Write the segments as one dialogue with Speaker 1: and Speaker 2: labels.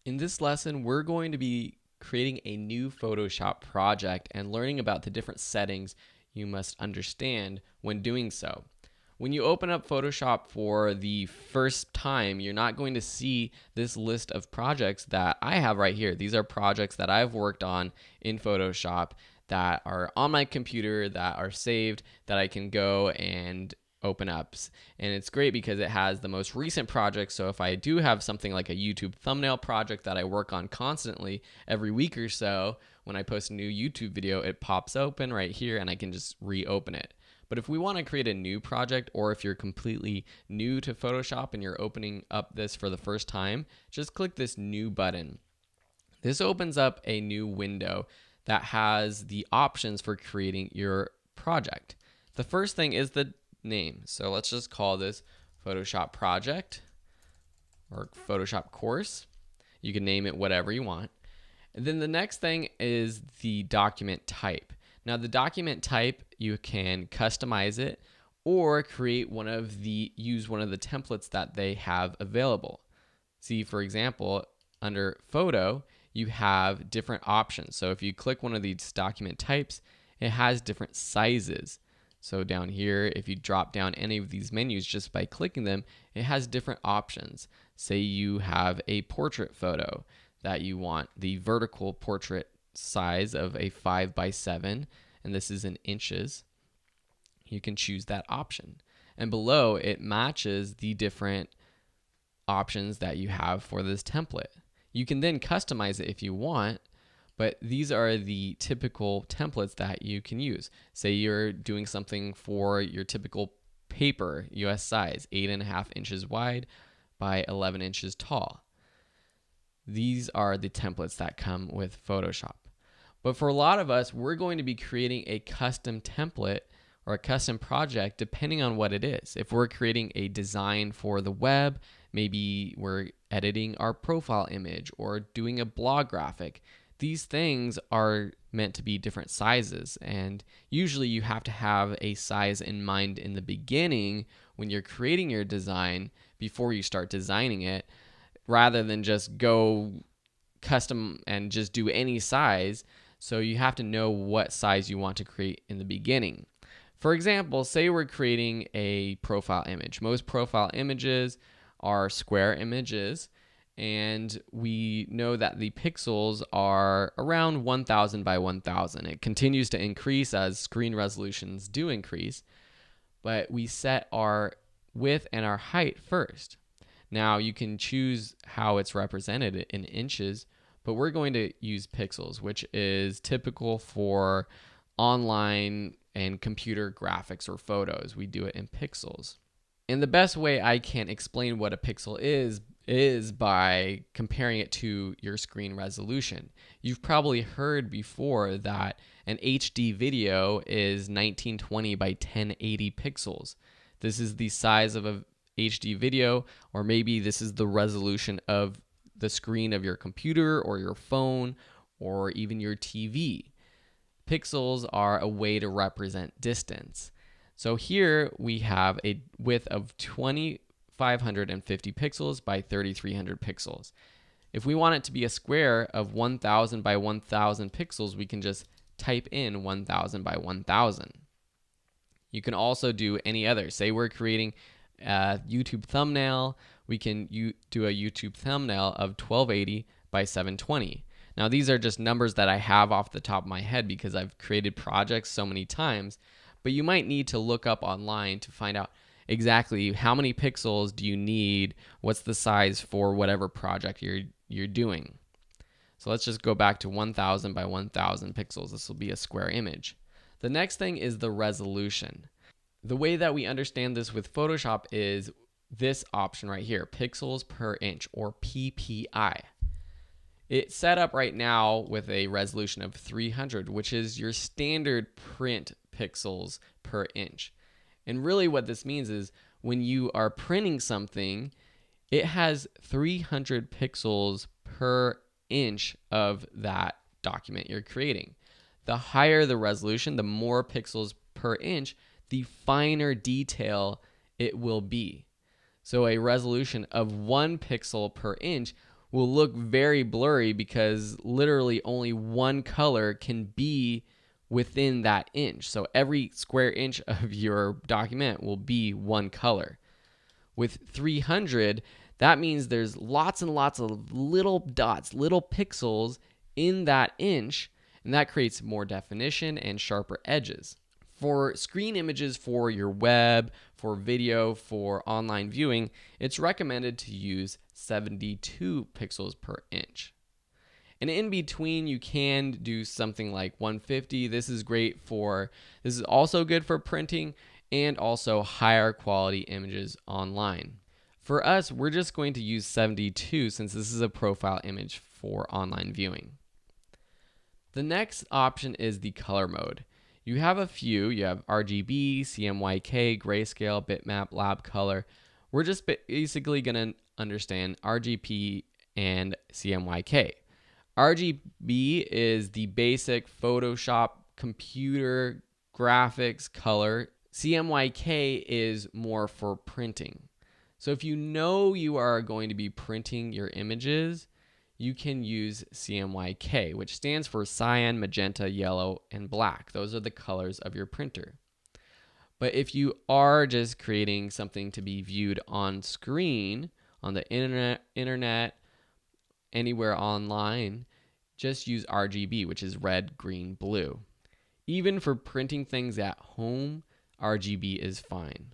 Speaker 1: In this lesson, we're going to be creating a new Photoshop project and learning about the different settings you must understand when doing so. When you open up Photoshop for the first time, you're not going to see this list of projects that I have right here. These are projects that I've worked on in Photoshop that are on my computer, that are saved, that I can go and open up. And it's great because it has the most recent projects. So if I do have something like a YouTube thumbnail project that I work on constantly every week or so, when I post a new YouTube video, it pops open right here and I can just reopen it. But if we want to create a new project, or if you're completely new to Photoshop and you're opening up this for the first time, just click this new button. This opens up a new window that has the options for creating your project. The first thing is the name. So let's just call this Photoshop project or Photoshop course. You can name it whatever you want. And then the next thing is the document type. Now the document type, you can customize it or use one of the templates that they have available. See, for example, under photo, you have different options. So if you click one of these document types, it has different sizes. So down here, if you drop down any of these menus just by clicking them, it has different options. Say you have a portrait photo that you want the vertical portrait size of a 5:7, and this is in inches. You can choose that option. And below, it matches the different options that you have for this template. You can then customize it if you want, but these are the typical templates that you can use. Say you're doing something for your typical paper, US size, 8.5 inches wide by 11 inches tall. These are the templates that come with Photoshop. But for a lot of us, we're going to be creating a custom template or a custom project depending on what it is. If we're creating a design for the web, maybe we're editing our profile image or doing a blog graphic. These things are meant to be different sizes, and usually you have to have a size in mind in the beginning when you're creating your design before you start designing it, rather than just go custom and just do any size. So you have to know what size you want to create in the beginning. For example, say we're creating a profile image. Most profile images are square images, and we know that the pixels are around 1000 by 1000. It continues to increase as screen resolutions do increase, but we set our width and our height first. Now you can choose how it's represented in inches, but we're going to use pixels, which is typical for online and computer graphics or photos. We do it in pixels. And the best way I can explain what a pixel is by comparing it to your screen resolution. You've probably heard before that an HD video is 1920 by 1080 pixels. This is the size of a HD video, or maybe this is the resolution of the screen of your computer or your phone or even your TV. Pixels are a way to represent distance. So here we have a width of 2550 pixels by 3300 pixels. If we want it to be a square of 1000 by 1000 pixels, we can just type in 1000 by 1000. You can also do any other. Say we're creating a YouTube thumbnail, we can do a YouTube thumbnail of 1280 by 720. Now these are just numbers that I have off the top of my head because I've created projects so many times, but you might need to look up online to find out exactly how many pixels do you need, what's the size for whatever project you're doing. So let's just go back to 1000 by 1000 pixels. This will be a square image. The next thing is the resolution. The way that we understand this with Photoshop is this option right here, pixels per inch, or PPI. It's set up right now with a resolution of 300, which is your standard print pixels per inch. And really what this means is when you are printing something, it has 300 pixels per inch of that document you're creating. The higher the resolution, the more pixels per inch, the finer detail it will be. So a resolution of 1 pixel per inch will look very blurry because literally only one color can be within that inch. So every square inch of your document will be one color. With 300, that means there's lots and lots of little dots, little pixels in that inch, and that creates more definition and sharper edges. For screen images for your web, for video, for online viewing, it's recommended to use 72 pixels per inch. And in between, you can do something like 150. This is also good for printing and also higher quality images online. For us, we're just going to use 72 since this is a profile image for online viewing. The next option is the color mode. You have a few. You have RGB, CMYK, grayscale, bitmap, lab color. We're just basically going to understand RGB and CMYK. RGB is the basic Photoshop computer graphics color. CMYK is more for printing. So if you know you are going to be printing your images, you can use CMYK, which stands for cyan, magenta, yellow, and black. Those are the colors of your printer. But if you are just creating something to be viewed on screen, on the internet, anywhere online, just use RGB, which is red, green, blue. Even for printing things at home, RGB is fine.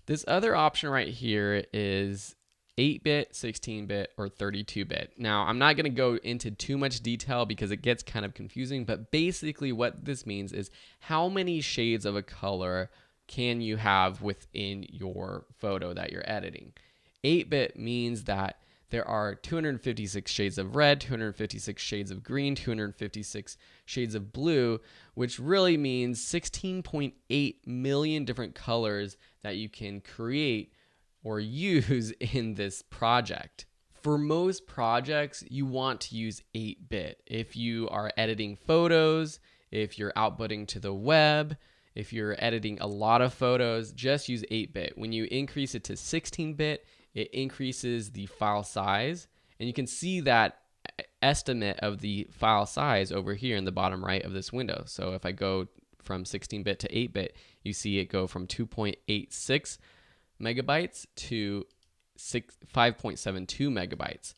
Speaker 1: This other option right here is 8-bit, 16-bit, or 32-bit. Now, I'm not going to go into too much detail because it gets kind of confusing, but basically what this means is how many shades of a color can you have within your photo that you're editing. 8-bit means that there are 256 shades of red, 256 shades of green, 256 shades of blue, which really means 16.8 million different colors that you can create or use in this project. For most projects, you want to use 8-bit. If you are editing photos, if you're outputting to the web, if you're editing a lot of photos, just use 8-bit. When you increase it to 16-bit, it increases the file size, and you can see that estimate of the file size over here in the bottom right of this window. So if I go from 16-bit to 8-bit, you see it go from 2.86 megabytes to 5.72 megabytes.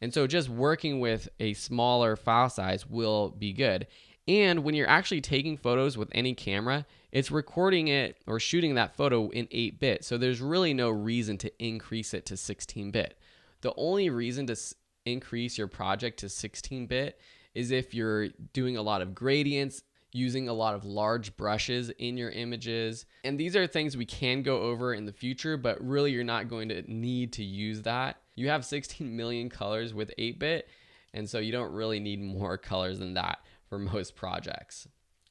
Speaker 1: And so just working with a smaller file size will be good. And when you're actually taking photos with any camera, it's recording it or shooting that photo in 8-bit. So there's really no reason to increase it to 16-bit. The only reason to increase your project to 16-bit is if you're doing a lot of gradients, using a lot of large brushes in your images. And these are things we can go over in the future, but really you're not going to need to use that. You have 16 million colors with 8-bit, and so you don't really need more colors than that for most projects.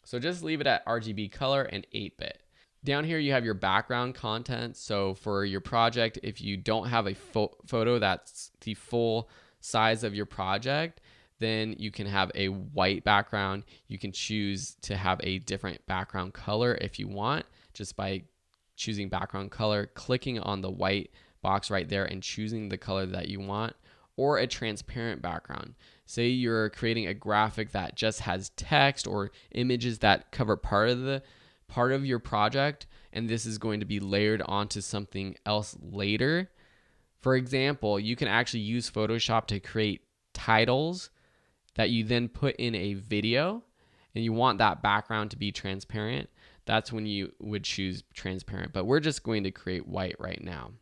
Speaker 1: So just leave it at RGB color and 8-bit. Down here you have your background content. So for your project, if you don't have a photo that's the full size of your project, then you can have a white background. You can choose to have a different background color if you want, just by choosing background color, clicking on the white box right there and choosing the color that you want, or a transparent background. Say you're creating a graphic that just has text or images that cover part of your project, and this is going to be layered onto something else later. For example, you can actually use Photoshop to create titles that you then put in a video, and you want that background to be transparent. That's when you would choose transparent, but we're just going to create white right now.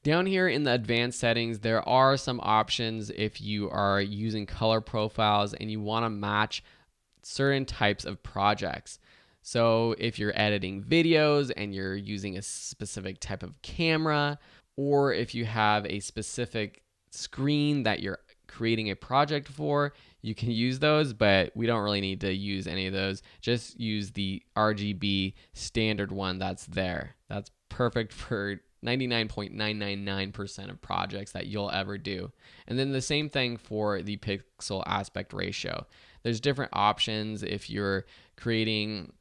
Speaker 1: Down here in the advanced settings, there are some options if you are using color profiles and you want to match certain types of projects. So if you're editing videos and you're using a specific type of camera, or if you have a specific screen that you're creating a project for, you can use those, but we don't really need to use any of those. Just use the RGB standard one that's there. That's perfect for 99.999% of projects that you'll ever do. And then the same thing for the pixel aspect ratio. There's different options if you're creating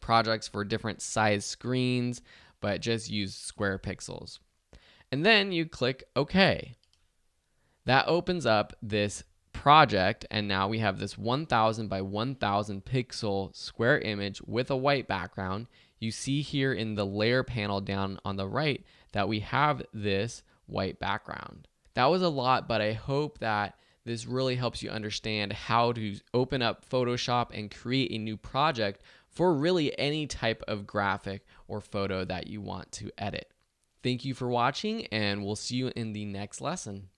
Speaker 1: projects for different size screens, but just use square pixels. And then you click OK. That opens up this project, and now we have this 1000 by 1000 pixel square image with a white background. You see here in the layer panel down on the right that we have this white background. That was a lot, but I hope that this really helps you understand how to open up Photoshop and create a new project for really any type of graphic or photo that you want to edit. Thank you for watching, and we'll see you in the next lesson.